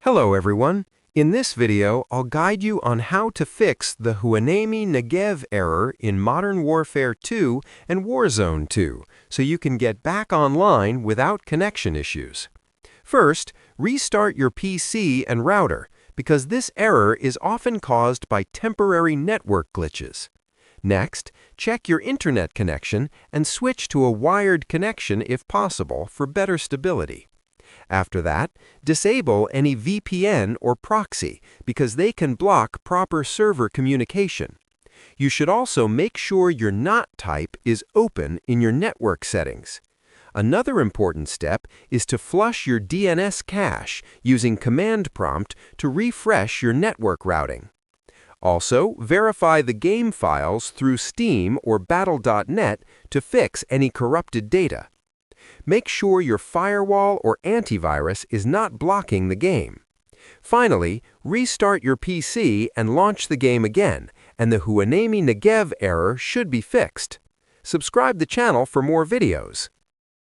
Hello everyone. In this video, I'll guide you on how to fix the HUENEME-NEGEV error in Modern Warfare 2 and Warzone 2, so you can get back online without connection issues. First, restart your PC and router, because this error is often caused by temporary network glitches. Next, check your internet connection and switch to a wired connection if possible for better stability. After that, disable any VPN or proxy because they can block proper server communication. You should also make sure your NOT type is open in your network settings. Another important step is to flush your DNS cache using command prompt to refresh your network routing. Also, verify the game files through Steam or Battle.net to fix any corrupted data. Make sure your firewall or antivirus is not blocking the game. Finally, restart your PC and launch the game again, and the HUENEME-NEGEV error should be fixed. Subscribe the channel for more videos.